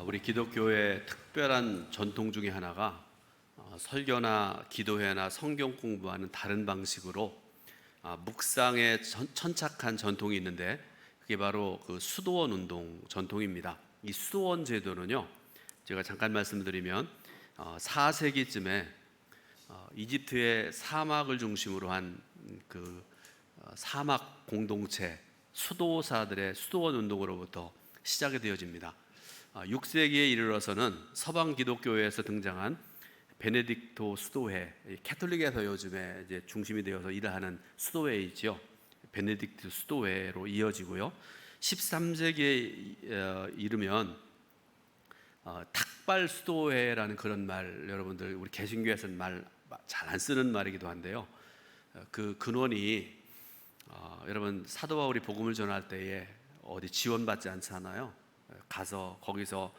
우리 기독교의 특별한 전통 중에 하나가 설교나 기도회나 성경 공부하는 다른 방식으로 묵상에 천착한 전통이 있는데, 그게 바로 그 수도원 운동 전통입니다. 이 수도원 제도는요, 제가 잠깐 말씀드리면 4세기쯤에 이집트의 사막을 중심으로 한 그 사막 공동체 수도사들의 수도원 운동으로부터 시작이 되어집니다. 6세기에 이르러서는 서방 기독교회에서 등장한 베네딕토 수도회, 캐톨릭에서 요즘에 이제 중심이 되어서 일을 하는 수도회이죠. 베네딕트 수도회로 이어지고요. 13세기에 이르면 탁발 수도회라는 그런 말, 여러분들 우리 개신교에서는 말 잘 안 쓰는 말이기도 한데요. 그 근원이 여러분 사도 바울이 복음을 전할 때에 어디 지원받지 않잖아요. 가서 거기서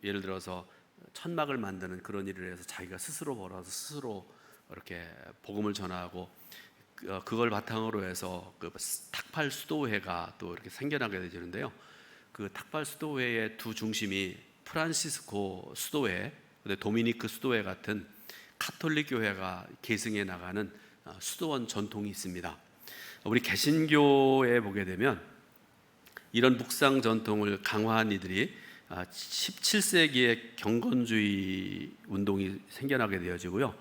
예를 들어서 천막을 만드는 그런 일을 해서 자기가 스스로 벌어서 스스로 이렇게 복음을 전하고, 그걸 바탕으로 해서 그 탁발 수도회가 또 이렇게 생겨나게 되는데요. 그 탁발 수도회의 두 중심이 프란시스코 수도회, 도미니크 수도회 같은 카톨릭 교회가 계승해 나가는 수도원 전통이 있습니다. 우리 개신교에 보게 되면 이런 묵상 전통을 강화한 이들이 17세기에 경건주의 운동이 생겨나게 되어지고요.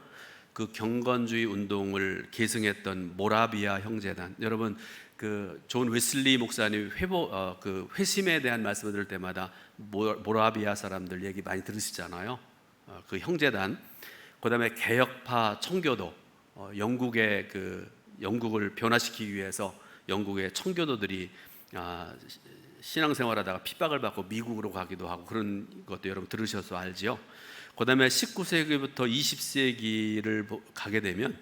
그 경건주의 운동을 계승했던 모라비아 형제단, 여러분 그 존 웨슬리 목사님 그 회심에 대한 말씀을 들을 때마다 모라비아 사람들 얘기 많이 들으시잖아요. 그 형제단, 그다음에 개혁파 청교도, 영국을 변화시키기 위해서 영국의 청교도들이 신앙생활하다가 핍박을 받고 미국으로 가기도 하고, 그런 것도 여러분 들으셔서 알지요. 그다음에 19세기부터 20세기를 가게 되면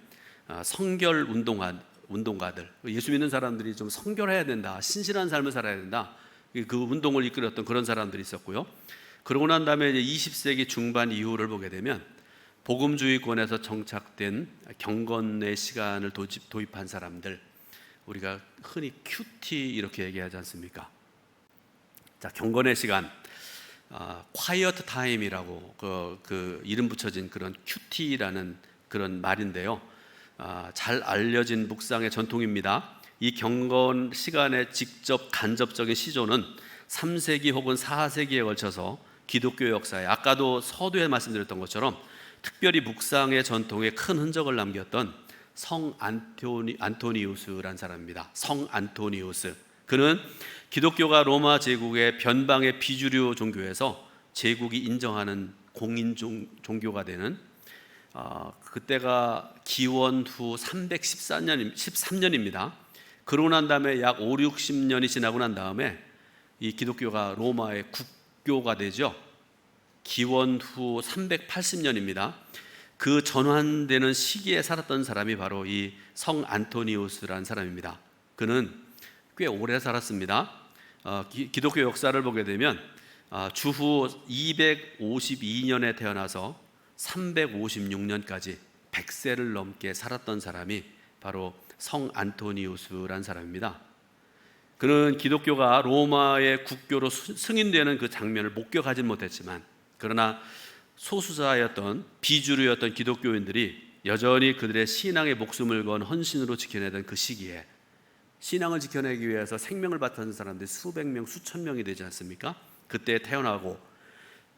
성결 운동가들, 예수 믿는 사람들이 좀 성결해야 된다, 신실한 삶을 살아야 된다, 그 운동을 이끌었던 그런 사람들이 있었고요. 그러고 난 다음에 이제 20세기 중반 이후를 보게 되면 복음주의권에서 정착된 경건의 시간을 도입한 사람들, 우리가 흔히 큐티 이렇게 얘기하지 않습니까? 자, 경건의 시간, quiet time이라고 그 이름 붙여진 그런 큐티라는 그런 말인데요. 잘 알려진 묵상의 전통입니다. 이 경건 시간의 직접 간접적인 시조는 3세기 혹은 4세기에 걸쳐서 기독교 역사에, 아까도 서두에 말씀드렸던 것처럼 특별히 묵상의 전통에 큰 흔적을 남겼던 성 안토니우스라는 사람입니다. 성 안토니우스. 그는 기독교가 로마 제국의 변방의 비주류 종교에서 제국이 인정하는 공인 종교가 되는 그때가 기원 후 313년입니다. 그러고 난 다음에 약 5, 60년이 지나고 난 다음에 이 기독교가 로마의 국교가 되죠. 기원 후 380년입니다. 그 전환되는 시기에 살았던 사람이 바로 이 성 안토니우스라는 사람입니다. 그는 꽤 오래 살았습니다. 기독교 역사를 보게 되면 주후 252년에 태어나서 356년까지 100세를 넘게 살았던 사람이 바로 성 안토니우스라는 사람입니다. 그는 기독교가 로마의 국교로 승인되는 그 장면을 목격하지 못했지만, 그러나 소수자였던 비주류였던 기독교인들이 여전히 그들의 신앙의 목숨을 건 헌신으로 지켜내던 그 시기에 신앙을 지켜내기 위해서 생명을 바치는 사람들이 수백 명, 수천 명이 되지 않습니까? 그때 태어나고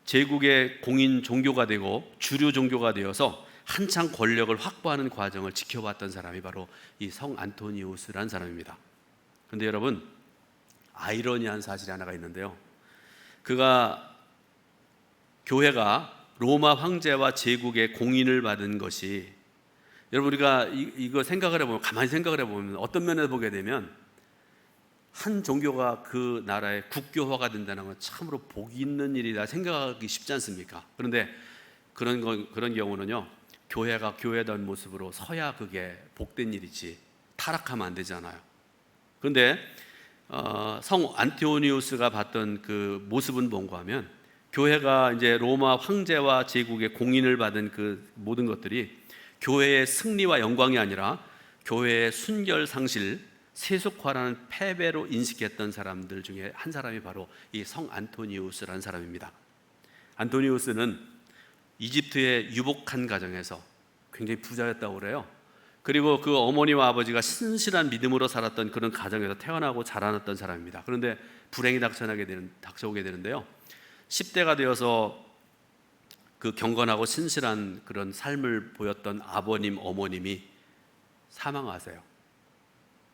제국의 공인 종교가 되고 주류 종교가 되어서 한창 권력을 확보하는 과정을 지켜봤던 사람이 바로 이 성 안토니우스라는 사람입니다. 그런데 여러분, 아이러니한 사실이 하나가 있는데요. 교회가 로마 황제와 제국의 공인을 받은 것이, 여러분 우리가 이거 생각을 해보면, 가만히 생각을 해보면 어떤 면에서 보게 되면 한 종교가 그 나라의 국교화가 된다는 건 참으로 복이 있는 일이다 생각하기 쉽지 않습니까? 그런데 그런 경우는요, 교회가 교회다운 모습으로 서야 그게 복된 일이지 타락하면 안 되잖아요. 그런데 성 안토니우스가 봤던 그 모습은 뭔가 하면, 교회가 이제 로마 황제와 제국의 공인을 받은 그 모든 것들이 교회의 승리와 영광이 아니라 교회의 순결 상실, 세속화라는 패배로 인식했던 사람들 중에 한 사람이 바로 이 성 안토니우스라는 사람입니다. 안토니우스는 이집트의 유복한 가정에서 굉장히 부자였다고 그래요. 그리고 그 어머니와 아버지가 신실한 믿음으로 살았던 그런 가정에서 태어나고 자라났던 사람입니다. 그런데 불행이 닥쳐오게 되는데요. 10대가 되어서 그 경건하고 신실한 그런 삶을 보였던 아버님, 어머님이 사망하세요.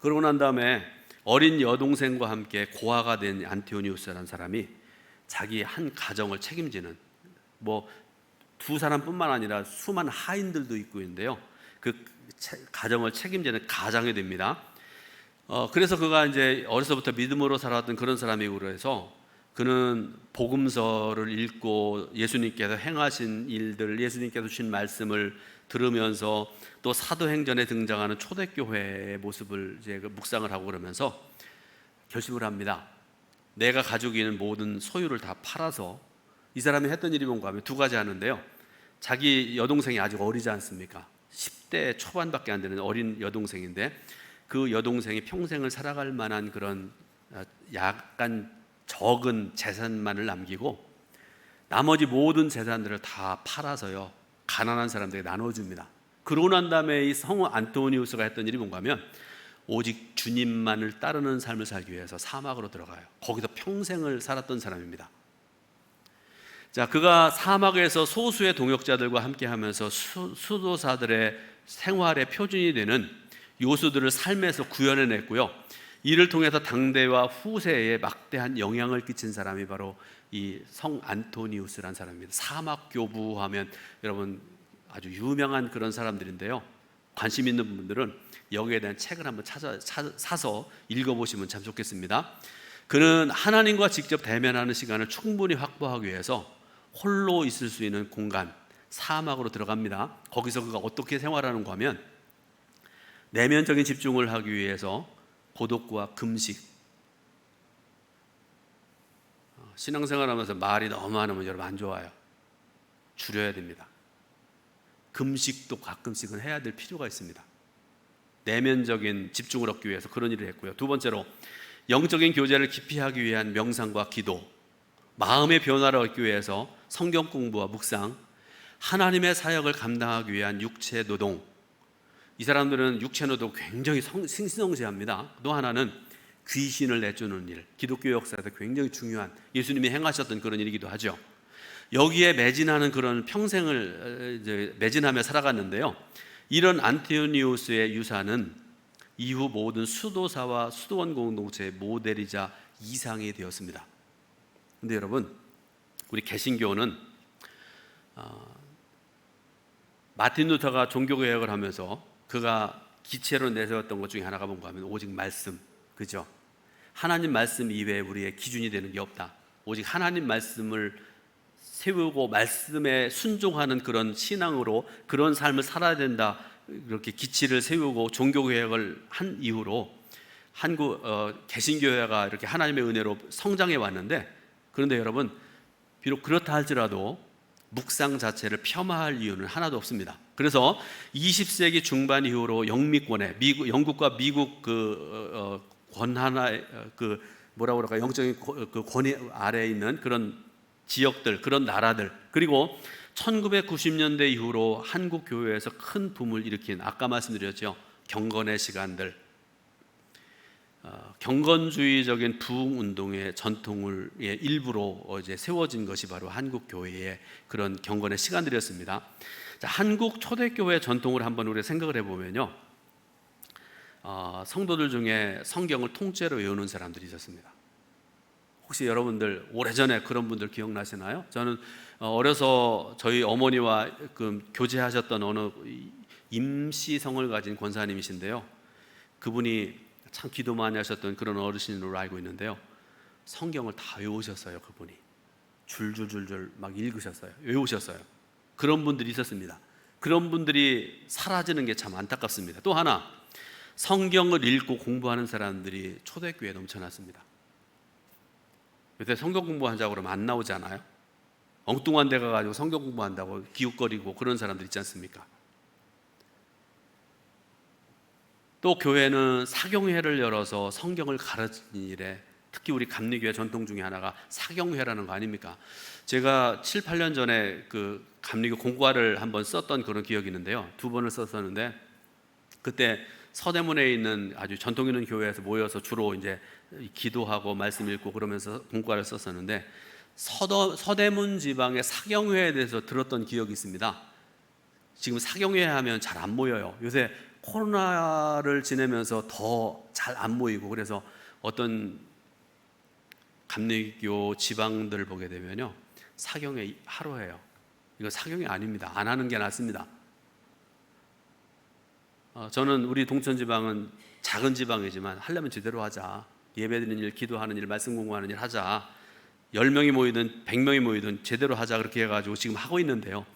그러고 난 다음에 어린 여동생과 함께 고아가 된 안토니우스라는 사람이 자기 한 가정을 책임지는, 두 사람뿐만 아니라 수많은 하인들도 있고 있는데요. 그 가정을 책임지는 가장이 됩니다. 그래서 그가 이제 어려서부터 믿음으로 살았던 그런 사람이고, 그래서 그는 복음서를 읽고 예수님께서 행하신 일들, 예수님께서 주신 말씀을 들으면서 또 사도행전에 등장하는 초대교회의 모습을 이제 묵상을 하고 그러면서 결심을 합니다. 내가 가지고 있는 모든 소유를 다 팔아서, 이 사람이 했던 일이 뭔가 하면 두 가지 하는데요. 자기 여동생이 아직 어리지 않습니까? 10대 초반밖에 안 되는 어린 여동생인데, 그 여동생이 평생을 살아갈 만한 그런 약간 적은 재산만을 남기고 나머지 모든 재산들을 다 팔아서요, 가난한 사람들에게 나눠줍니다. 그러고 난 다음에 이 성 안토니우스가 했던 일이 뭔가 하면 오직 주님만을 따르는 삶을 살기 위해서 사막으로 들어가요. 거기서 평생을 살았던 사람입니다. 자, 그가 사막에서 소수의 동역자들과 함께 하면서 수도사들의 생활의 표준이 되는 요소들을 삶에서 구현해냈고요. 이를 통해서 당대와 후세에 막대한 영향을 끼친 사람이 바로 이 성 안토니우스라는 사람입니다. 사막 교부 하면 여러분 아주 유명한 그런 사람들인데요. 관심 있는 분들은 여기에 대한 책을 한번 사서 읽어보시면 참 좋겠습니다. 그는 하나님과 직접 대면하는 시간을 충분히 확보하기 위해서 홀로 있을 수 있는 공간, 사막으로 들어갑니다. 거기서 그가 어떻게 생활하는가 하면 내면적인 집중을 하기 위해서 고독과 금식, 신앙생활하면서 말이 너무 많으면 여러분 안 좋아요. 줄여야 됩니다. 금식도 가끔씩은 해야 될 필요가 있습니다. 내면적인 집중을 얻기 위해서 그런 일을 했고요. 두 번째로 영적인 교제를 깊이 하기 위한 명상과 기도, 마음의 변화를 얻기 위해서 성경 공부와 묵상, 하나님의 사역을 감당하기 위한 육체 노동. 이 사람들은 육체 노동 굉장히 신성시합니다. 또 하나는 귀신을 내쫓는 일, 기독교 역사에서 굉장히 중요한, 예수님이 행하셨던 그런 일이기도 하죠. 여기에 매진하는 그런 평생을 이제 매진하며 살아갔는데요. 이런 안토니우스의 유산은 이후 모든 수도사와 수도원 공동체의 모델이자 이상이 되었습니다. 근데 여러분, 우리 개신교는 마틴 루터가 종교개혁을 하면서 그가 기체로 내세웠던 것 중에 하나가 뭔가 하면 오직 말씀, 그죠? 하나님 말씀 이외에 우리의 기준이 되는 게 없다. 오직 하나님 말씀을 세우고 말씀에 순종하는 그런 신앙으로 그런 삶을 살아야 된다. 이렇게 기치를 세우고 종교개혁을 한 이후로 한국 개신교회가 이렇게 하나님의 은혜로 성장해 왔는데, 그런데 여러분, 비록 그렇다 할지라도 묵상 자체를 폄하할 이유는 하나도 없습니다. 그래서 20세기 중반 이후로 영미권에 영국과 미국 권한의 뭐라고 그럴까, 영적인 그 권위 아래에 있는 그런 지역들, 그런 나라들, 그리고 1990년대 이후로 한국 교회에서 큰 붐을 일으킨, 아까 말씀드렸죠, 경건의 시간들, 경건주의적인 부흥운동의 전통을 일부로 이제 세워진 것이 바로 한국 교회의 그런 경건의 시간들이었습니다. 자, 한국 초대교회 전통을 한번 우리가 생각을 해보면요, 성도들 중에 성경을 통째로 외우는 사람들이 있었습니다. 혹시 여러분들 오래전에 그런 분들 기억나시나요? 저는 어려서 저희 어머니와 교제하셨던 어느 임시성을 가진 권사님이신데요, 그분이 참 기도 많이 하셨던 그런 어르신으로 알고 있는데요, 성경을 다 외우셨어요. 그분이 줄줄줄줄 막 읽으셨어요. 외우셨어요. 그런 분들이 있었습니다. 그런 분들이 사라지는 게 참 안타깝습니다. 또 하나, 성경을 읽고 공부하는 사람들이 초대교회에 넘쳐났습니다. 요새 성경 공부하자고 그러면 안 나오지 않아요? 엉뚱한 데 가가지고 성경 공부한다고 기웃거리고 그런 사람들 있지 않습니까? 또 교회는 사경회를 열어서 성경을 가르치는 일에, 특히 우리 감리교회 전통 중에 하나가 사경회라는 거 아닙니까? 제가 7, 8년 전에 그 감리교 공과를 한번 썼던 그런 기억이 있는데요. 2번을 썼었는데, 그때 서대문에 있는 아주 전통 있는 교회에서 모여서 주로 이제 기도하고 말씀 읽고 그러면서 공과를 썼었는데, 서대문 지방의 사경회에 대해서 들었던 기억이 있습니다. 지금 사경회 하면 잘 안 모여요. 요새 코로나를 지내면서 더 잘 안 모이고, 그래서 어떤 감리교 지방들 보게 되면요, 사경회 하루 해요. 이거 사경회 아닙니다. 안 하는 게 낫습니다. 저는 우리 동천 지방은 작은 지방이지만 하려면 제대로 하자. 예배드리는 일, 기도하는 일, 말씀 공부하는 일 하자. 10명이 모이든 100명이 모이든 제대로 하자, 그렇게 해가지고 지금 하고 있는데요.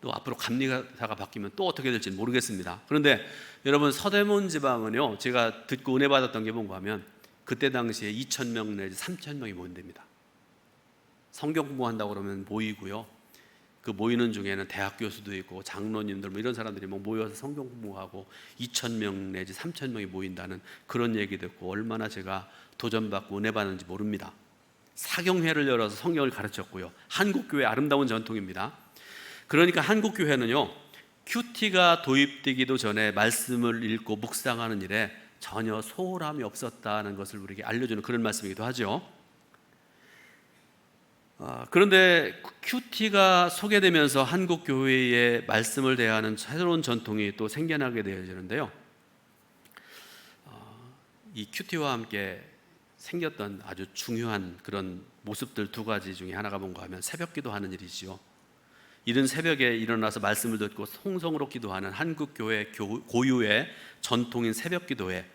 또 앞으로 감리사가 바뀌면 또 어떻게 될지 모르겠습니다. 그런데 여러분, 서대문 지방은요, 제가 듣고 은혜 받았던 게 뭔가 하면 그때 당시에 2,000명 내지 3,000명이 모인답니다. 성경 공부한다고 그러면 모이고요, 그 모이는 중에는 대학 교수도 있고 장로님들 뭐 이런 사람들이 막 모여서 성경 공부하고 2,000명 내지 3,000명이 모인다는 그런 얘기 듣고 얼마나 제가 도전받고 은혜 받는지 모릅니다. 사경회를 열어서 성경을 가르쳤고요. 한국교회 아름다운 전통입니다. 그러니까 한국교회는요, 큐티가 도입되기도 전에 말씀을 읽고 묵상하는 일에 전혀 소홀함이 없었다는 것을 우리에게 알려주는 그런 말씀이기도 하죠. 그런데 큐티가 소개되면서 한국교회의 말씀을 대하는 새로운 전통이 또 생겨나게 되어지는데요. 이 큐티와 함께 생겼던 아주 중요한 그런 모습들 2가지 중에 하나가 뭔가 하면 새벽 기도하는 일이지요. 이른 새벽에 일어나서 말씀을 듣고 통성으로 기도하는 한국교회 고유의 전통인 새벽 기도에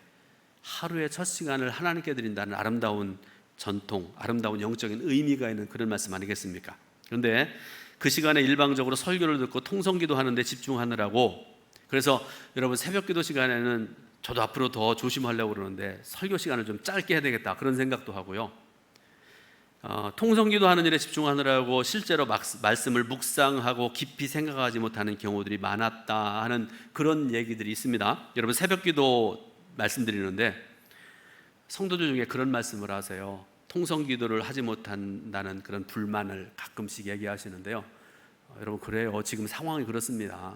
하루의 첫 시간을 하나님께 드린다는 아름다운 전통, 아름다운 영적인 의미가 있는 그런 말씀 아니겠습니까? 그런데 그 시간에 일방적으로 설교를 듣고 통성기도 하는데 집중하느라고, 그래서 여러분 새벽 기도 시간에는 저도 앞으로 더 조심하려고 그러는데 설교 시간을 좀 짧게 해야 되겠다, 그런 생각도 하고요. 통성기도 하는 일에 집중하느라고 실제로 말씀을 묵상하고 깊이 생각하지 못하는 경우들이 많았다 하는 그런 얘기들이 있습니다. 여러분, 새벽기도 말씀드리는데 성도들 중에 그런 말씀을 하세요. 통성기도를 하지 못한다는 그런 불만을 가끔씩 얘기하시는데요. 여러분, 그래요. 지금 상황이 그렇습니다.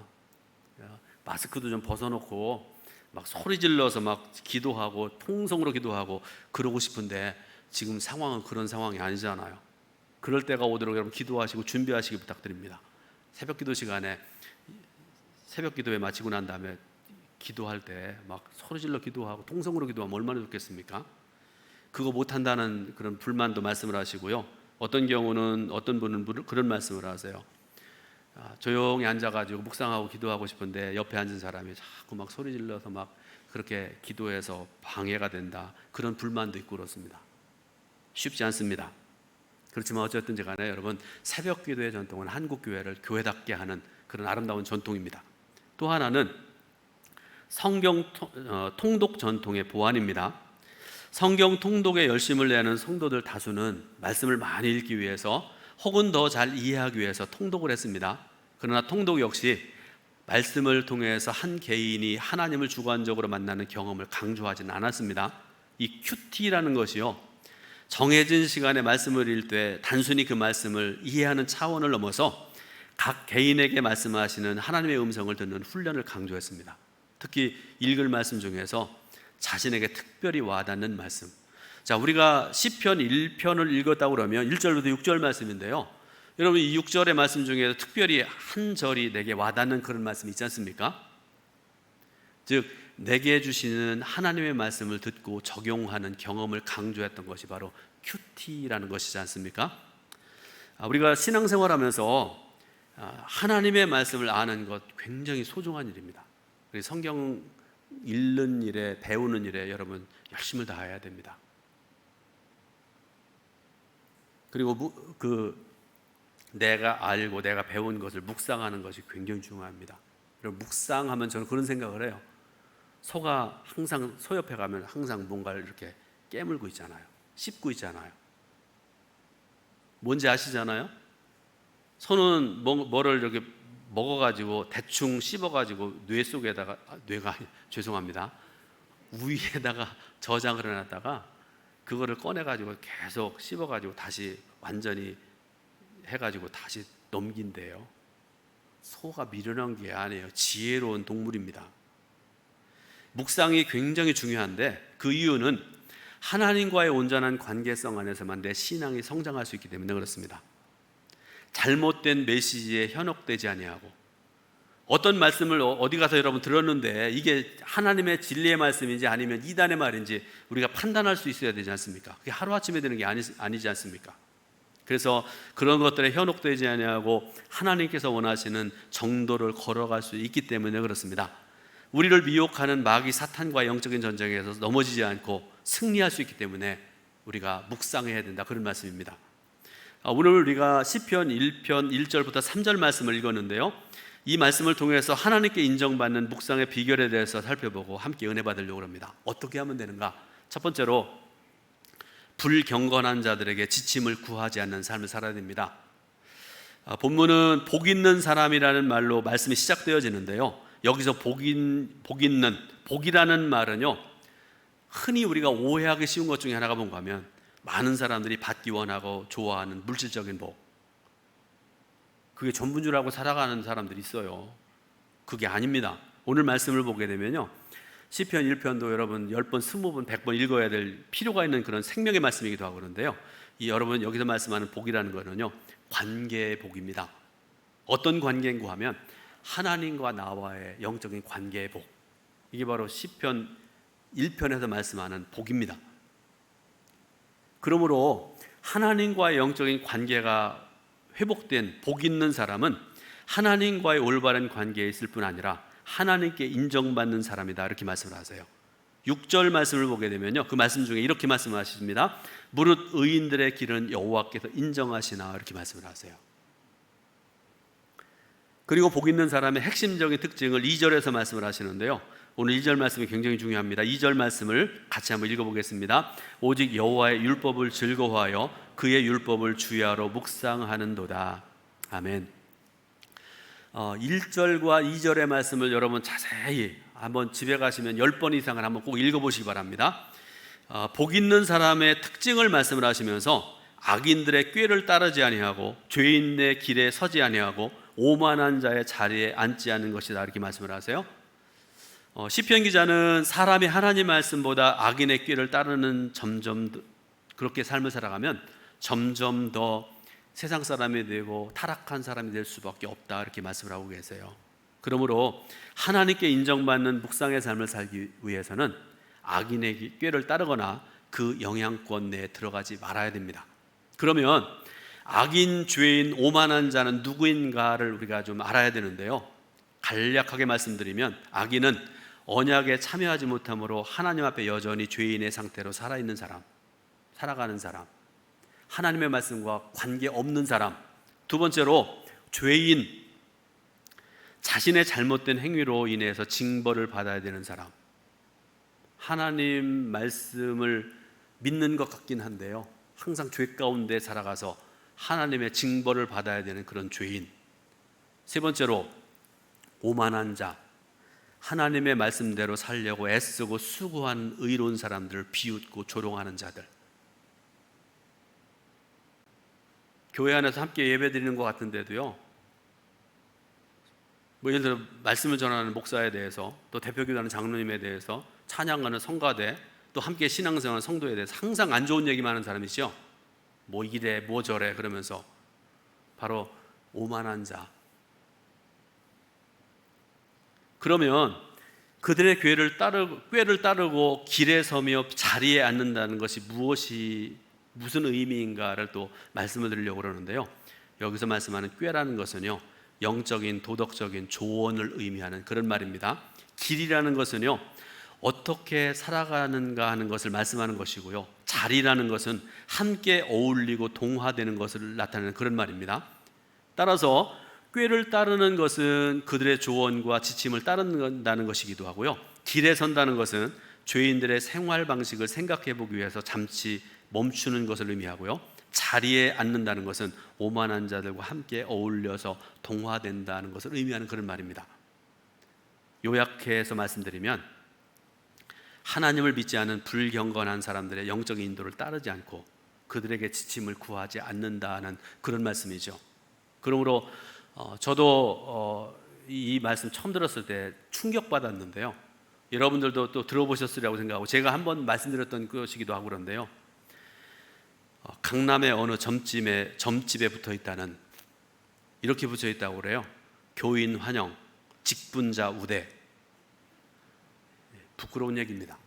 마스크도 좀 벗어놓고 막 소리 질러서 막 기도하고 통성으로 기도하고 그러고 싶은데 지금 상황은 그런 상황이 아니잖아요. 그럴 때가 오도록 여러분 기도하시고 준비하시기 부탁드립니다. 새벽 기도 시간에, 새벽 기도회 마치고 난 다음에 기도할 때 막 소리 질러 기도하고 통성으로 기도하면 얼마나 좋겠습니까? 그거 못한다는 그런 불만도 말씀을 하시고요. 어떤 경우는 어떤 분은 그런 말씀을 하세요. 조용히 앉아가지고 묵상하고 기도하고 싶은데 옆에 앉은 사람이 자꾸 막 소리 질러서 막 그렇게 기도해서 방해가 된다, 그런 불만도 있고 그렇습니다. 쉽지 않습니다. 그렇지만 어쨌든지 간에 여러분, 새벽 기도의 전통은 한국 교회를 교회답게 하는 그런 아름다운 전통입니다. 또 하나는 성경 통독 전통의 보완입니다. 성경 통독에 열심을 내는 성도들 다수는 말씀을 많이 읽기 위해서 혹은 더 잘 이해하기 위해서 통독을 했습니다. 그러나 통독 역시 말씀을 통해서 한 개인이 하나님을 주관적으로 만나는 경험을 강조하지는 않았습니다. 이 큐티라는 것이요, 정해진 시간에 말씀을 읽을 때 단순히 그 말씀을 이해하는 차원을 넘어서 각 개인에게 말씀하시는 하나님의 음성을 듣는 훈련을 강조했습니다. 특히 읽을 말씀 중에서 자신에게 특별히 와닿는 말씀. 자, 우리가 시편 1편을 읽었다고 그러면 1절부터 6절 말씀인데요, 여러분 이 6절의 말씀 중에 특별히 한 절이 내게 와닿는 그런 말씀이 있지 않습니까? 즉 내게 주시는 하나님의 말씀을 듣고 적용하는 경험을 강조했던 것이 바로 큐티라는 것이지 않습니까? 우리가 신앙생활하면서 하나님의 말씀을 아는 것 굉장히 소중한 일입니다. 성경 읽는 일에, 배우는 일에 여러분 열심을 다해야 됩니다. 그리고 내가 알고 내가 배운 것을 묵상하는 것이 굉장히 중요합니다. 여러분, 묵상하면 저는 그런 생각을 해요. 소가 항상, 소 옆에 가면 항상 뭔가를 이렇게 깨물고 있잖아요. 씹고 있잖아요. 뭔지 아시잖아요? 소는 뭐를 이렇게 먹어가지고 대충 씹어가지고 뇌 속에다가, 뇌가 죄송합니다. 우위에다가 저장을 해놨다가 그거를 꺼내가지고 계속 씹어가지고 다시 완전히 해가지고 다시 넘긴대요. 소가 미련한 게 아니에요. 지혜로운 동물입니다. 묵상이 굉장히 중요한데 그 이유는 하나님과의 온전한 관계성 안에서만 내 신앙이 성장할 수 있기 때문에 그렇습니다. 잘못된 메시지에 현혹되지 아니하고, 어떤 말씀을 어디 가서 여러분 들었는데 이게 하나님의 진리의 말씀인지 아니면 이단의 말인지 우리가 판단할 수 있어야 되지 않습니까? 그게 하루아침에 되는 게 아니지 않습니까? 그래서 그런 것들에 현혹되지 아니하고 하나님께서 원하시는 정도를 걸어갈 수 있기 때문에 그렇습니다. 우리를 미혹하는 마귀 사탄과 영적인 전쟁에서 넘어지지 않고 승리할 수 있기 때문에 우리가 묵상해야 된다, 그런 말씀입니다. 오늘 우리가 시편 1편 1절부터 3절 말씀을 읽었는데요, 이 말씀을 통해서 하나님께 인정받는 묵상의 비결에 대해서 살펴보고 함께 은혜 받으려고 합니다. 어떻게 하면 되는가? 첫 번째로 불경건한 자들에게 지침을 구하지 않는 삶을 살아야 됩니다. 본문은 복 있는 사람이라는 말로 말씀이 시작되어지는데요, 여기서 복이라는 말은요, 흔히 우리가 오해하기 쉬운 것 중에 하나가 뭔가 하면 많은 사람들이 받기 원하고 좋아하는 물질적인 복, 그게 전부인 줄 알고 살아가는 사람들이 있어요. 그게 아닙니다. 오늘 말씀을 보게 되면요, 시편 1편도 여러분 10번, 20번, 100번 읽어야 될 필요가 있는 그런 생명의 말씀이기도 하고 그런데요, 이 여러분 여기서 말씀하는 복이라는 거는요, 관계의 복입니다. 어떤 관계인가 하면 하나님과 나와의 영적인 관계의 복, 이게 바로 시편 1편에서 말씀하는 복입니다. 그러므로 하나님과의 영적인 관계가 회복된 복 있는 사람은 하나님과의 올바른 관계에 있을 뿐 아니라 하나님께 인정받는 사람이다, 이렇게 말씀을 하세요. 6절 말씀을 보게 되면요, 그 말씀 중에 이렇게 말씀하십니다. 무릇 의인들의 길은 여호와께서 인정하시나, 이렇게 말씀을 하세요. 그리고 복 있는 사람의 핵심적인 특징을 2절에서 말씀을 하시는데요, 오늘 2절 말씀이 굉장히 중요합니다. 2절 말씀을 같이 한번 읽어보겠습니다. 오직 여호와의 율법을 즐거워하여 그의 율법을 주야로 묵상하는도다. 아멘. 1절과 2절의 말씀을 여러분 자세히 한번 집에 가시면 10번 이상을 한번 꼭 읽어보시기 바랍니다. 복 있는 사람의 특징을 말씀을 하시면서 악인들의 꾀를 따르지 아니하고 죄인의 길에 서지 아니하고 오만한 자의 자리에 앉지 않는 것이다, 이렇게 말씀을 하세요. 시편 기자는 사람이 하나님 말씀보다 악인의 꾀를 따르는 점점 그렇게 삶을 살아가면 점점 더 세상 사람이 되고 타락한 사람이 될 수밖에 없다, 이렇게 말씀을 하고 계세요. 그러므로 하나님께 인정받는 묵상의 삶을 살기 위해서는 악인의 꾀를 따르거나 그 영향권 내에 들어가지 말아야 됩니다. 그러면 악인, 죄인, 오만한 자는 누구인가를 우리가 좀 알아야 되는데요, 간략하게 말씀드리면 악인은 언약에 참여하지 못함으로 하나님 앞에 여전히 죄인의 상태로 살아있는 사람, 살아가는 사람, 하나님의 말씀과 관계없는 사람. 두 번째로 죄인, 자신의 잘못된 행위로 인해서 징벌을 받아야 되는 사람. 하나님 말씀을 믿는 것 같긴 한데요, 항상 죄 가운데 살아가서 하나님의 징벌을 받아야 되는 그런 죄인. 세 번째로 오만한 자, 하나님의 말씀대로 살려고 애쓰고 수고한 의로운 사람들을 비웃고 조롱하는 자들. 교회 안에서 함께 예배드리는 것 같은데도요, 예를 들어 말씀을 전하는 목사에 대해서, 또 대표기도하는 장로님에 대해서, 찬양하는 성가대, 또 함께 신앙생활하는 성도에 대해서 항상 안 좋은 얘기만 하는 사람이죠. 뭐 이래 뭐 저래 그러면서 바로 오만한 자. 그러면 그들의 꾀를 따르고 길에 서며 자리에 앉는다는 것이 무슨 의미인가를 또 말씀을 드리려고 그러는데요, 여기서 말씀하는 꾀라는 것은요, 영적인 도덕적인 조언을 의미하는 그런 말입니다. 길이라는 것은요, 어떻게 살아가는가 하는 것을 말씀하는 것이고요, 자리라는 것은 함께 어울리고 동화되는 것을 나타내는 그런 말입니다. 따라서 꾀를 따르는 것은 그들의 조언과 지침을 따른다는 것이기도 하고요, 길에 선다는 것은 죄인들의 생활 방식을 생각해 보기 위해서 잠시 멈추는 것을 의미하고요, 자리에 앉는다는 것은 오만한 자들과 함께 어울려서 동화된다는 것을 의미하는 그런 말입니다. 요약해서 말씀드리면 하나님을 믿지 않은 불경건한 사람들의 영적인 인도를 따르지 않고 그들에게 지침을 구하지 않는다는 그런 말씀이죠. 그러므로 저도 이 말씀 처음 들었을 때 충격받았는데요. 여러분들도 또 들어보셨으리라고 생각하고 제가 한번 말씀드렸던 것이기도 하고 그런데요. 강남의 어느 점집에 붙어 있다는, 이렇게 붙여 있다고 그래요. 교인 환영, 직분자 우대. 부끄러운 얘기입니다.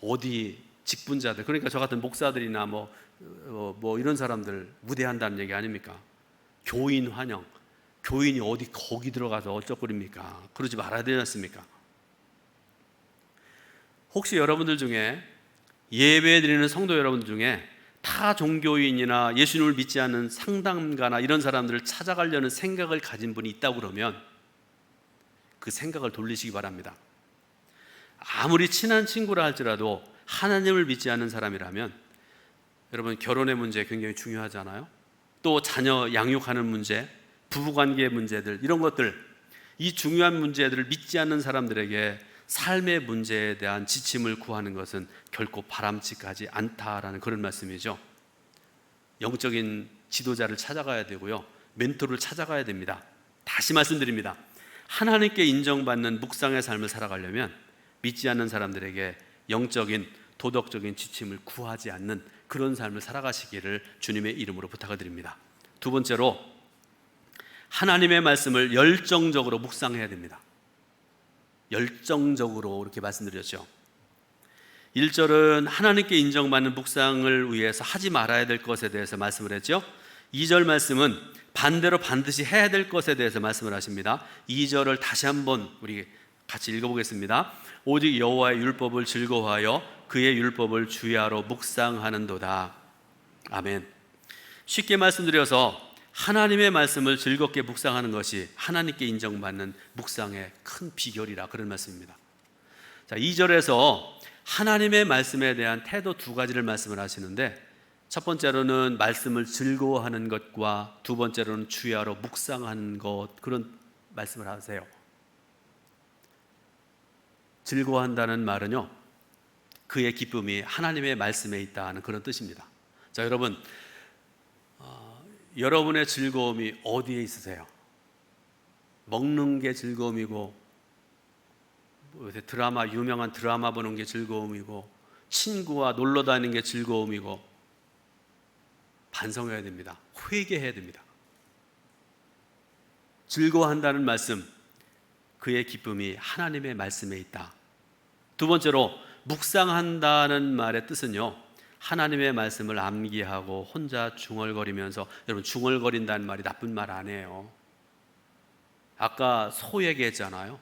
어디 직분자들, 그러니까 저 같은 목사들이나 뭐 이런 사람들 우대한다는 얘기 아닙니까? 교인 환영, 교인이 어디 거기 들어가서 어쩌고립니까? 그러지 말아야 되지 않습니까? 혹시 여러분들 중에 예배 드리는 성도 여러분들 중에 타 종교인이나 예수님을 믿지 않는 상담가나 이런 사람들을 찾아가려는 생각을 가진 분이 있다고 그러면 그 생각을 돌리시기 바랍니다. 아무리 친한 친구라 할지라도 하나님을 믿지 않는 사람이라면, 여러분 결혼의 문제 굉장히 중요하잖아요. 또 자녀 양육하는 문제, 부부관계의 문제들, 이런 것들, 이 중요한 문제들을 믿지 않는 사람들에게 삶의 문제에 대한 지침을 구하는 것은 결코 바람직하지 않다라는 그런 말씀이죠. 영적인 지도자를 찾아가야 되고요, 멘토를 찾아가야 됩니다. 다시 말씀드립니다. 하나님께 인정받는 묵상의 삶을 살아가려면 믿지 않는 사람들에게 영적인 도덕적인 지침을 구하지 않는 그런 삶을 살아가시기를 주님의 이름으로 부탁을 드립니다. 두 번째로, 하나님의 말씀을 열정적으로 묵상해야 됩니다. 열정적으로 이렇게 말씀드렸죠. 1절은 하나님께 인정받는 묵상을 위해서 하지 말아야 될 것에 대해서 말씀을 했죠. 2절 말씀은 반대로 반드시 해야 될 것에 대해서 말씀을 하십니다. 2절을 다시 한번 우리 같이 읽어보겠습니다. 오직 여호와의 율법을 즐거워하여 그의 율법을 주야로 묵상하는도다. 아멘. 쉽게 말씀드려서 하나님의 말씀을 즐겁게 묵상하는 것이 하나님께 인정받는 묵상의 큰 비결이라, 그런 말씀입니다. 자, 2절에서 하나님의 말씀에 대한 태도 두 가지를 말씀을 하시는데, 첫 번째로는 말씀을 즐거워하는 것과 두 번째로는 주야로 묵상하는 것, 그런 말씀을 하세요. 즐거워한다는 말은요, 그의 기쁨이 하나님의 말씀에 있다는 그런 뜻입니다. 자, 여러분, 여러분의 즐거움이 어디에 있으세요? 먹는 게 즐거움이고, 유명한 드라마 보는 게 즐거움이고, 친구와 놀러 다니는 게 즐거움이고, 반성해야 됩니다. 회개해야 됩니다. 즐거워한다는 말씀, 그의 기쁨이 하나님의 말씀에 있다. 두 번째로, 묵상한다는 말의 뜻은요, 하나님의 말씀을 암기하고 혼자 중얼거리면서, 여러분 중얼거린다는 말이 나쁜 말 아니에요. 아까 소 얘기했잖아요.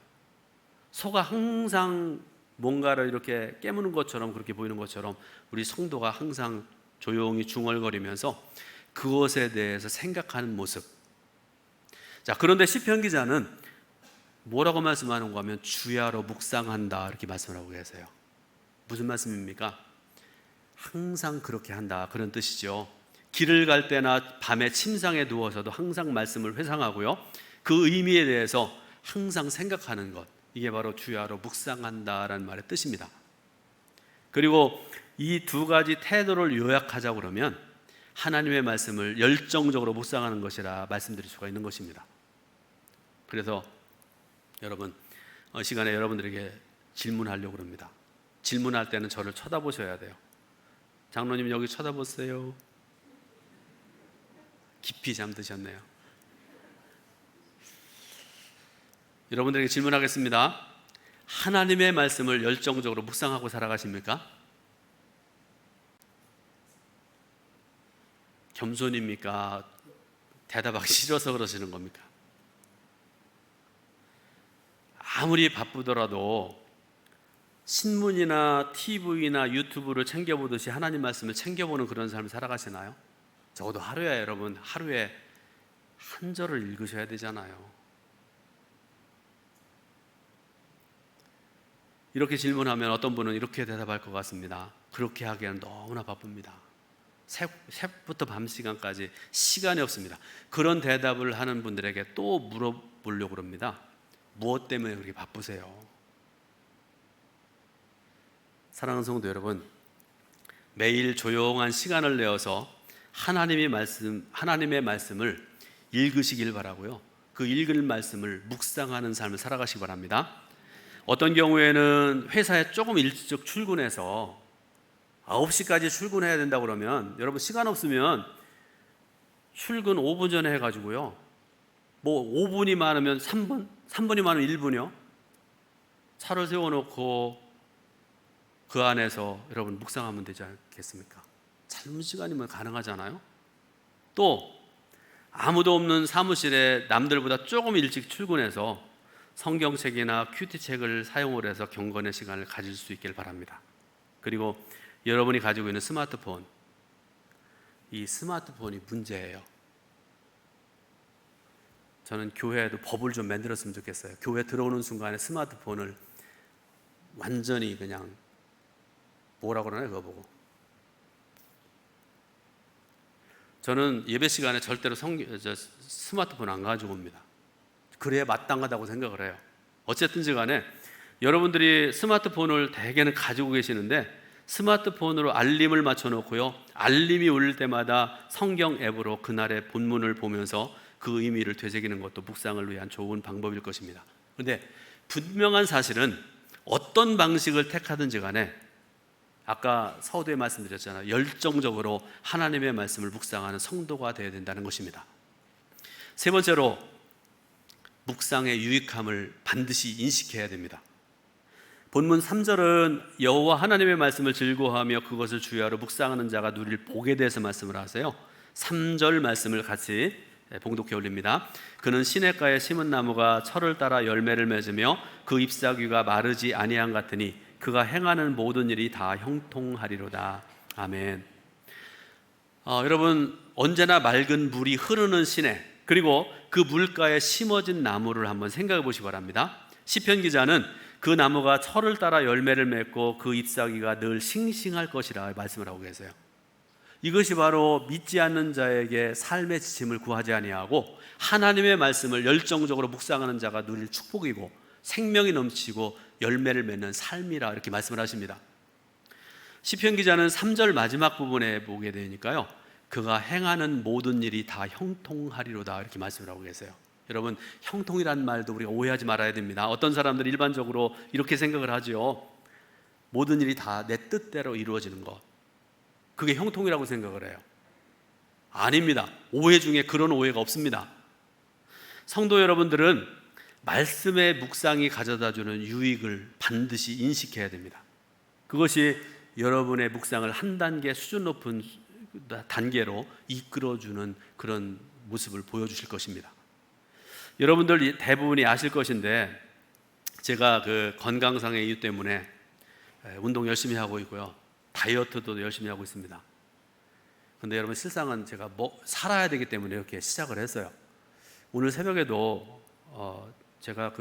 소가 항상 뭔가를 이렇게 깨무는 것처럼, 그렇게 보이는 것처럼 우리 성도가 항상 조용히 중얼거리면서 그것에 대해서 생각하는 모습. 자, 그런데 시편 기자는 뭐라고 말씀하는가 하면 주야로 묵상한다, 이렇게 말씀을 하고 계세요. 무슨 말씀입니까? 항상 그렇게 한다, 그런 뜻이죠. 길을 갈 때나 밤에 침상에 누워서도 항상 말씀을 회상하고요, 그 의미에 대해서 항상 생각하는 것, 이게 바로 주야로 묵상한다라는 말의 뜻입니다. 그리고 이 두 가지 태도를 요약하자 그러면 하나님의 말씀을 열정적으로 묵상하는 것이라 말씀드릴 수가 있는 것입니다. 그래서 여러분, 시간에 여러분들에게 질문하려고 합니다. 질문할 때는 저를 쳐다보셔야 돼요. 장로님 여기 쳐다보세요. 깊이 잠드셨네요. 여러분들에게 질문하겠습니다. 하나님의 말씀을 열정적으로 묵상하고 살아가십니까? 겸손입니까? 대답하기 싫어서 그러시는 겁니까? 아무리 바쁘더라도 신문이나 TV나 유튜브를 챙겨보듯이 하나님 말씀을 챙겨보는 그런 삶을 살아가시나요? 적어도 여러분 하루에 한 절을 읽으셔야 되잖아요. 이렇게 질문하면 어떤 분은 이렇게 대답할 것 같습니다. 그렇게 하기에는 너무나 바쁩니다. 새부터 밤 시간까지 시간이 없습니다. 그런 대답을 하는 분들에게 또 물어보려고 합니다. 무엇 때문에 그렇게 바쁘세요? 사랑하는 성도 여러분, 매일 조용한 시간을 내어서 하나님의 말씀을 읽으시길 바라고요. 그 읽을 말씀을 묵상하는 삶을 살아가시기 바랍니다. 어떤 경우에는 회사에 조금 일찍 출근해서 9시까지 출근해야 된다고 그러면, 여러분 시간 없으면 출근 5분 전에 해가지고요, 뭐 5분이 많으면 3분, 3분이 많으면 1분이요, 차를 세워놓고 그 안에서 여러분 묵상하면 되지 않겠습니까? 짧은 시간이면 가능하잖아요. 또 아무도 없는 사무실에 남들보다 조금 일찍 출근해서 성경책이나 큐티책을 사용을 해서 경건의 시간을 가질 수 있길 바랍니다. 그리고 여러분이 가지고 있는 스마트폰, 이 스마트폰이 문제예요. 저는 교회에도 법을 좀 만들었으면 좋겠어요. 교회 들어오는 순간에 스마트폰을 완전히 그냥 뭐라고 그러나요? 그거 보고. 저는 예배 시간에 절대로 스마트폰 안 가지고 옵니다. 그래야 마땅하다고 생각을 해요. 어쨌든지 간에 여러분들이 스마트폰을 대개는 가지고 계시는데, 스마트폰으로 알림을 맞춰놓고요, 알림이 울릴 때마다 성경 앱으로 그날의 본문을 보면서 그 의미를 되새기는 것도 묵상을 위한 좋은 방법일 것입니다. 그런데 분명한 사실은 어떤 방식을 택하든지 간에 아까 서두에 말씀드렸잖아요. 열정적으로 하나님의 말씀을 묵상하는 성도가 되어야 된다는 것입니다. 세 번째로, 묵상의 유익함을 반드시 인식해야 됩니다. 본문 3절은 여호와 하나님의 말씀을 즐거워하며 그것을 주야로 묵상하는 자가 누릴 복에 대해서 말씀을 하세요. 3절 말씀을 같이 봉독해 올립니다. 그는 시냇가에 심은 나무가 철을 따라 열매를 맺으며 그 잎사귀가 마르지 아니함 같으니 그가 행하는 모든 일이 다 형통하리로다. 아멘. 여러분, 언제나 맑은 물이 흐르는 시내, 그리고 그 물가에 심어진 나무를 한번 생각해 보시기 바랍니다. 시편 기자는 그 나무가 철을 따라 열매를 맺고 그 잎사귀가 늘 싱싱할 것이라 말씀을 하고 계세요. 이것이 바로 믿지 않는 자에게 삶의 지침을 구하지 아니하고 하나님의 말씀을 열정적으로 묵상하는 자가 누릴 축복이고 생명이 넘치고 열매를 맺는 삶이라 이렇게 말씀을 하십니다. 시편 기자는 3절 마지막 부분에 보게 되니까요, 그가 행하는 모든 일이 다 형통하리로다 이렇게 말씀을 하고 계세요. 여러분, 형통이란 말도 우리가 오해하지 말아야 됩니다. 어떤 사람들이 일반적으로 이렇게 생각을 하죠. 모든 일이 다 내 뜻대로 이루어지는 것, 그게 형통이라고 생각을 해요. 아닙니다. 오해 중에 그런 오해가 없습니다. 성도 여러분들은 말씀의 묵상이 가져다주는 유익을 반드시 인식해야 됩니다. 그것이 여러분의 묵상을 한 단계 수준 높은 단계로 이끌어주는 그런 모습을 보여주실 것입니다. 여러분들 대부분이 아실 것인데, 제가 그 건강상의 이유 때문에 운동 열심히 하고 있고요, 다이어트도 열심히 하고 있습니다. 근데 여러분, 실상은 제가 살아야 되기 때문에 이렇게 시작을 했어요. 오늘 새벽에도 제가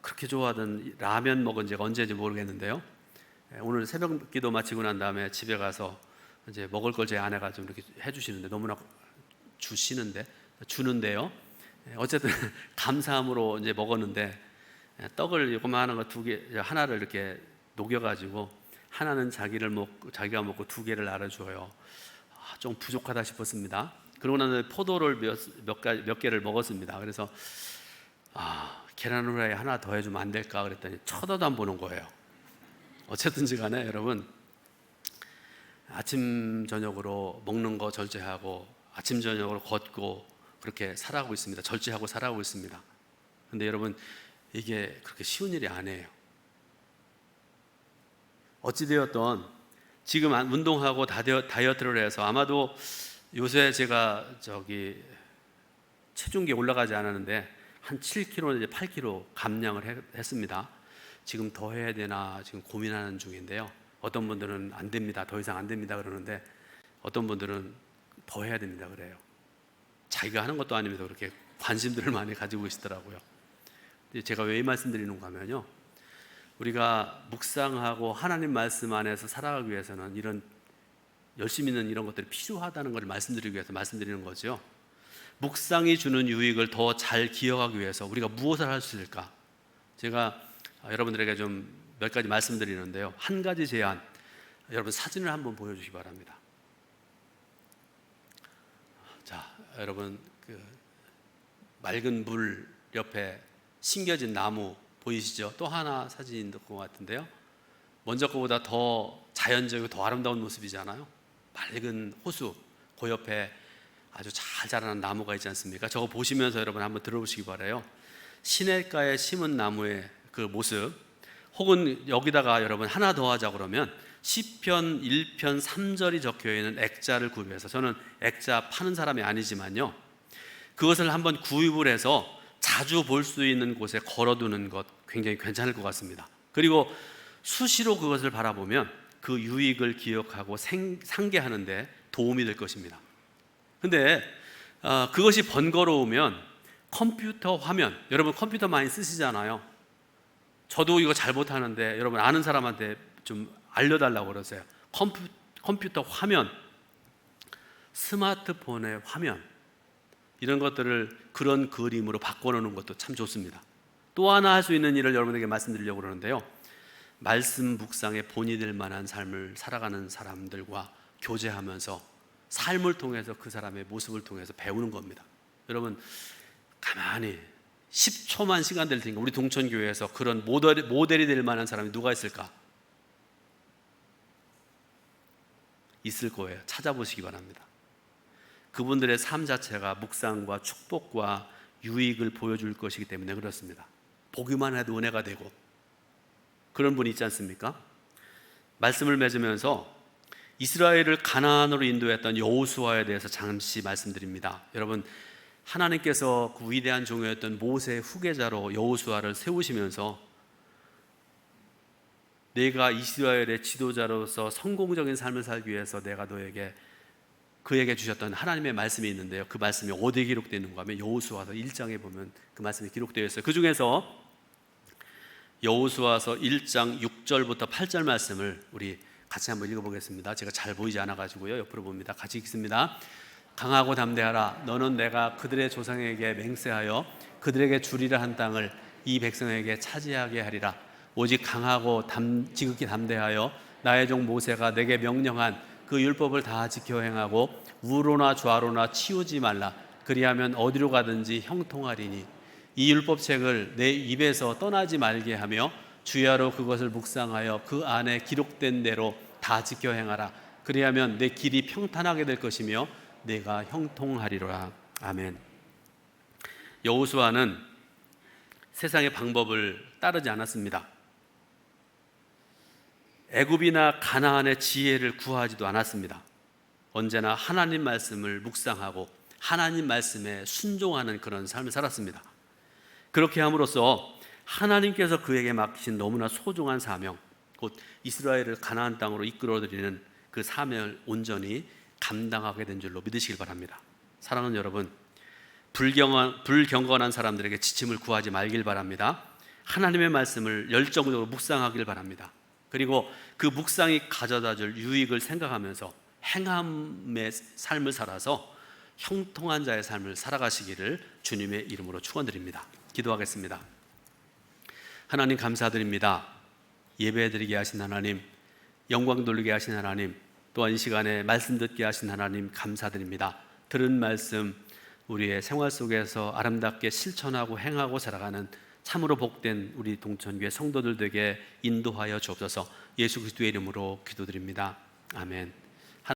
그렇게 좋아하던 라면 먹은 지가 언제인지 모르겠는데요, 오늘 새벽 기도 마치고 난 다음에 집에 가서 이제 먹을 걸 제 아내가 좀 이렇게 해주시는데, 너무나 주는데요. 어쨌든 감사함으로 이제 먹었는데, 떡을 요거만한 거 하나를 이렇게 녹여가지고 하나는 자기가 먹고 2개를 나눠줘요. 좀 부족하다 싶었습니다. 그러고 나서 포도를 몇 개를 먹었습니다. 그래서 계란 후라이 하나 더 해주면 안 될까 그랬더니 쳐다도 안 보는 거예요. 어쨌든지 간에 여러분, 아침 저녁으로 먹는 거 절제하고 아침 저녁으로 걷고 그렇게 살아가고 있습니다. 절제하고 살아가고 있습니다. 근데 여러분, 이게 그렇게 쉬운 일이 아니에요. 어찌되었던 지금 운동하고 다이어트를 해서 아마도 요새 제가 체중계 올라가지 않았는데 한 7kg 이제 8kg 감량을 했습니다. 지금 더 해야 되나 지금 고민하는 중인데요. 어떤 분들은 안 됩니다, 더 이상 안 됩니다 그러는데, 어떤 분들은 더 해야 됩니다 그래요. 자기가 하는 것도 아니면서 그렇게 관심들을 많이 가지고 계시더라고요. 제가 왜 이 말씀드리는가 하면요, 우리가 묵상하고 하나님 말씀 안에서 살아가기 위해서는 이런 열심히 있는 이런 것들이 필요하다는 것을 말씀드리기 위해서 말씀드리는 거죠. 묵상이 주는 유익을 더 잘 기억하기 위해서 우리가 무엇을 할 수 있을까? 제가 여러분들에게 좀 몇 가지 말씀드리는데요. 한 가지 제안, 여러분 사진을 한번 보여주시기 바랍니다. 자, 여러분 그 맑은 물 옆에 심겨진 나무 보이시죠? 또 하나 사진인 것 같은데요. 먼저 거보다 더 자연적이고 더 아름다운 모습이잖아요. 맑은 호수, 그 옆에 아주 잘 자라는 나무가 있지 않습니까? 저거 보시면서 여러분 한번 들어보시기 바라요. 시냇가에 심은 나무의 그 모습, 혹은 여기다가 여러분 하나 더 하자 그러면 시편 1편 3절이 적혀있는 액자를 구입해서, 저는 액자 파는 사람이 아니지만요, 그것을 한번 구입을 해서 자주 볼 수 있는 곳에 걸어두는 것 굉장히 괜찮을 것 같습니다. 그리고 수시로 그것을 바라보면 그 유익을 기억하고 상기하는 데 도움이 될 것입니다. 근데 그것이 번거로우면 컴퓨터 화면, 여러분 컴퓨터 많이 쓰시잖아요. 저도 이거 잘 못하는데 여러분 아는 사람한테 좀 알려달라고 그러세요. 컴퓨터 화면, 스마트폰의 화면, 이런 것들을 그런 그림으로 바꿔놓는 것도 참 좋습니다. 또 하나 할 수 있는 일을 여러분에게 말씀드리려고 그러는데요, 말씀 묵상의 본이 될 만한 삶을 살아가는 사람들과 교제하면서 삶을 통해서 그 사람의 모습을 통해서 배우는 겁니다. 여러분 가만히 10초만 시간 될 테니까 우리 동천교회에서 그런 모델이 될 만한 사람이 누가 있을까? 있을 거예요. 찾아보시기 바랍니다. 그분들의 삶 자체가 묵상과 축복과 유익을 보여줄 것이기 때문에 그렇습니다. 보기만 해도 은혜가 되고 그런 분이 있지 않습니까? 말씀을 맺으면서 이스라엘을 가나안으로 인도했던 여호수아에 대해서 잠시 말씀드립니다. 여러분, 하나님께서 그 위대한 종이었던 모세의 후계자로 여호수아를 세우시면서 내가 이스라엘의 지도자로서 성공적인 삶을 살기 위해서 내가 그에게 주셨던 하나님의 말씀이 있는데요, 그 말씀이 어디에 기록되어 있는가 하면 여호수아서 1장에 보면 그 말씀이 기록되어 있어요. 그 중에서 여호수아서 1장 6절부터 8절 말씀을 우리 같이 한번 읽어보겠습니다. 제가 잘 보이지 않아가지고요, 옆으로 봅니다. 같이 읽습니다. 강하고 담대하라. 너는 내가 그들의 조상에게 맹세하여 그들에게 주리라 한 땅을 이 백성에게 차지하게 하리라. 오직 강하고 지극히 담대하여 나의 종 모세가 내게 명령한 그 율법을 다 지켜 행하고 우로나 좌로나 치우지 말라. 그리하면 어디로 가든지 형통하리니 이 율법책을 내 입에서 떠나지 말게 하며 주야로 그것을 묵상하여 그 안에 기록된 대로 다 지켜 행하라. 그리하면 내 길이 평탄하게 될 것이며 내가 형통하리로라. 아멘. 여호수아는 세상의 방법을 따르지 않았습니다. 애굽이나 가나안의 지혜를 구하지도 않았습니다. 언제나 하나님 말씀을 묵상하고 하나님 말씀에 순종하는 그런 삶을 살았습니다. 그렇게 함으로써 하나님께서 그에게 맡기신 너무나 소중한 사명, 곧 이스라엘을 가나안 땅으로 이끌어들이는 그 사명을 온전히 감당하게 된 줄로 믿으시길 바랍니다. 사랑하는 여러분, 불경건한 사람들에게 지침을 구하지 말길 바랍니다. 하나님의 말씀을 열정적으로 묵상하길 바랍니다. 그리고 그 묵상이 가져다 줄 유익을 생각하면서 행함의 삶을 살아서 형통한 자의 삶을 살아가시기를 주님의 이름으로 축원드립니다. 기도하겠습니다. 하나님 감사드립니다. 예배드리게 하신 하나님, 영광 돌리게 하신 하나님, 또한 이 시간에 말씀 듣게 하신 하나님 감사드립니다. 들은 말씀 우리의 생활 속에서 아름답게 실천하고 행하고 살아가는 참으로 복된 우리 동천교회 성도들 되게 인도하여 주옵소서. 예수 그리스도의 이름으로 기도드립니다. 아멘.